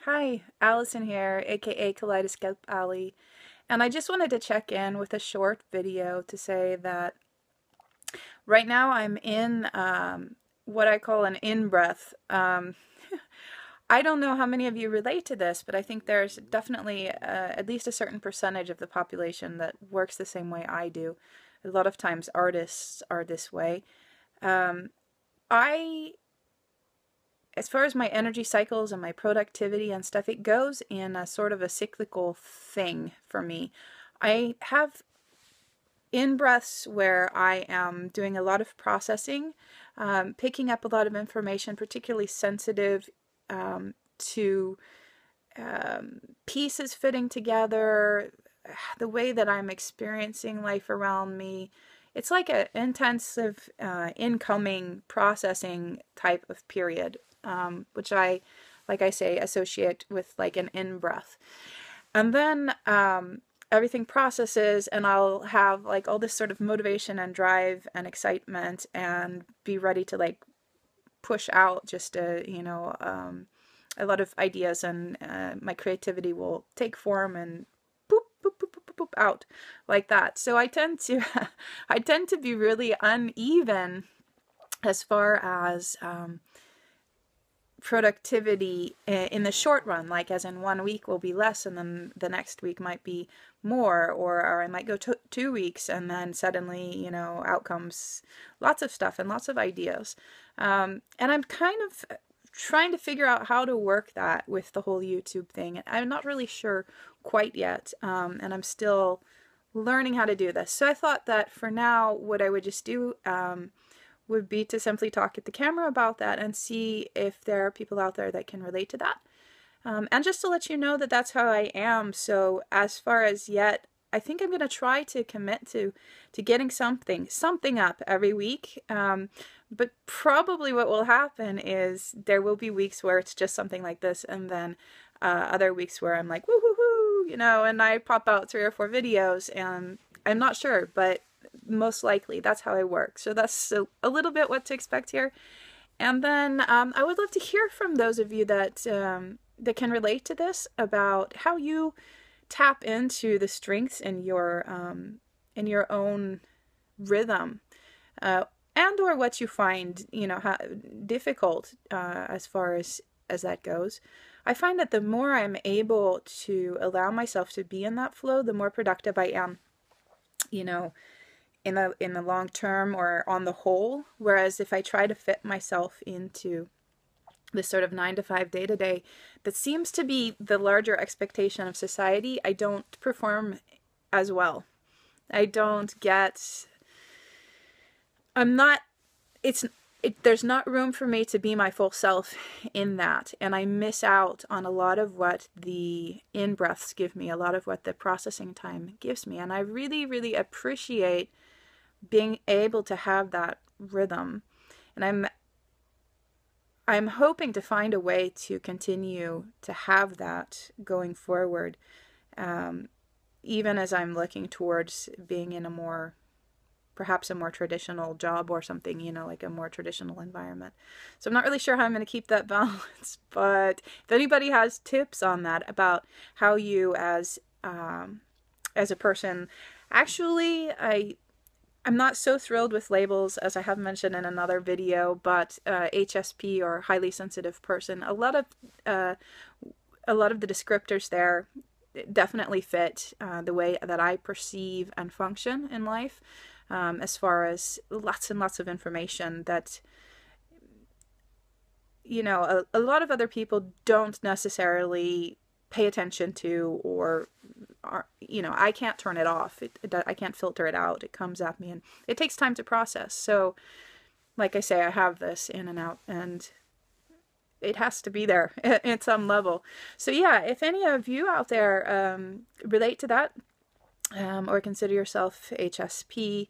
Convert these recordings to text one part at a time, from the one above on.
Hi, Allison here, aka Kaleidoscopeallie, and I just wanted to check in with a short video to say that right now I'm in what I call an in-breath. I don't know how many of you relate to this, but I think there's definitely at least a certain percentage of the population that works the same way I do. A lot of times artists are this way. I As far as my energy cycles and my productivity and stuff, it goes in a sort of a cyclical thing for me. I have in-breaths where I am doing a lot of processing, picking up a lot of information, particularly sensitive to pieces fitting together, the way that I'm experiencing life around me. It's like an intensive incoming processing type of period, which I, like I say, associate with like an in-breath. And then everything processes, and I'll have like all this sort of motivation and drive and excitement and be ready to like push out just a lot of ideas, and my creativity will take form and boop, boop, boop, boop, boop, boop, out like that. So I tend to I tend to be really uneven as far as productivity in the short run, like as in 1 week will be less and then the next week might be more, or I might go 2 weeks and then suddenly, out comes lots of stuff and lots of ideas. And I'm kind of trying to figure out how to work that with the whole YouTube thing. I'm not really sure quite yet, and I'm still learning how to do this. So I thought that for now, what I would just do would be to simply talk at the camera about that and see if there are people out there that can relate to that. And just to let you know that that's how I am. So as far as yet, I think I'm going to try to commit to getting something up every week. But probably what will happen is there will be weeks where it's just something like this, and then other weeks where I'm like, woo hoo hoo, and I pop out 3 or 4 videos, and I'm not sure, but most likely that's how I work. So that's a little bit what to expect here. And then I would love to hear from those of you that can relate to this, about how you tap into the strengths in your own rhythm, and or what you find difficult as far as that goes. I find that the more I'm able to allow myself to be in that flow, the more productive I am, in the long term or on the whole. Whereas if I try to fit myself into this sort of 9 to 5 day-to-day that seems to be the larger expectation of society, I don't perform as well. There's not room for me to be my full self in that, and I miss out on a lot of what the in-breaths give me, a lot of what the processing time gives me, and I really, really appreciate being able to have that rhythm. And I'm hoping to find a way to continue to have that going forward, even as I'm looking towards being in perhaps a more traditional job or something, like a more traditional environment. So I'm not really sure how I'm going to keep that balance, but if anybody has tips on that, about how you as a person, actually, I'm not so thrilled with labels, as I have mentioned in another video, but HSP, or highly sensitive person, a lot of the descriptors there definitely fit the way that I perceive and function in life, as far as lots and lots of information that a lot of other people don't necessarily pay attention to, or I can't turn it off. I can't filter it out. It comes at me, and it takes time to process. So, like I say, I have this in and out, and it has to be there at some level. So yeah, if any of you out there relate to that, or consider yourself HSP,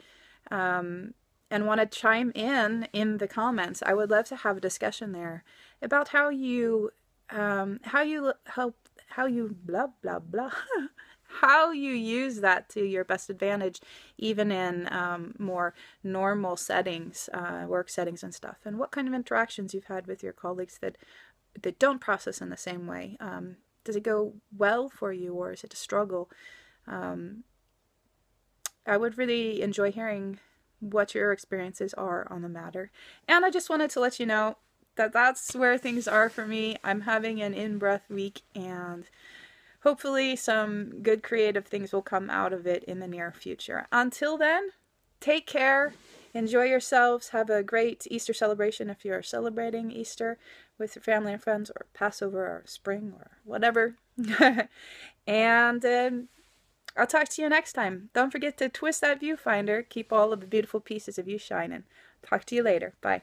and want to chime in the comments, I would love to have a discussion there about how you blah blah blah how you use that to your best advantage, even in more normal settings, work settings and stuff, and what kind of interactions you've had with your colleagues that that don't process in the same way. Does it go well for you, or is it a struggle? I would really enjoy hearing what your experiences are on the matter. And I just wanted to let you know that that's where things are for me. I'm having an in-breath week, and hopefully some good creative things will come out of it in the near future. Until then, take care. Enjoy yourselves. Have a great Easter celebration if you're celebrating Easter with your family and friends, or Passover, or spring, or whatever. And I'll talk to you next time. Don't forget to twist that viewfinder. Keep all of the beautiful pieces of you shining. Talk to you later. Bye.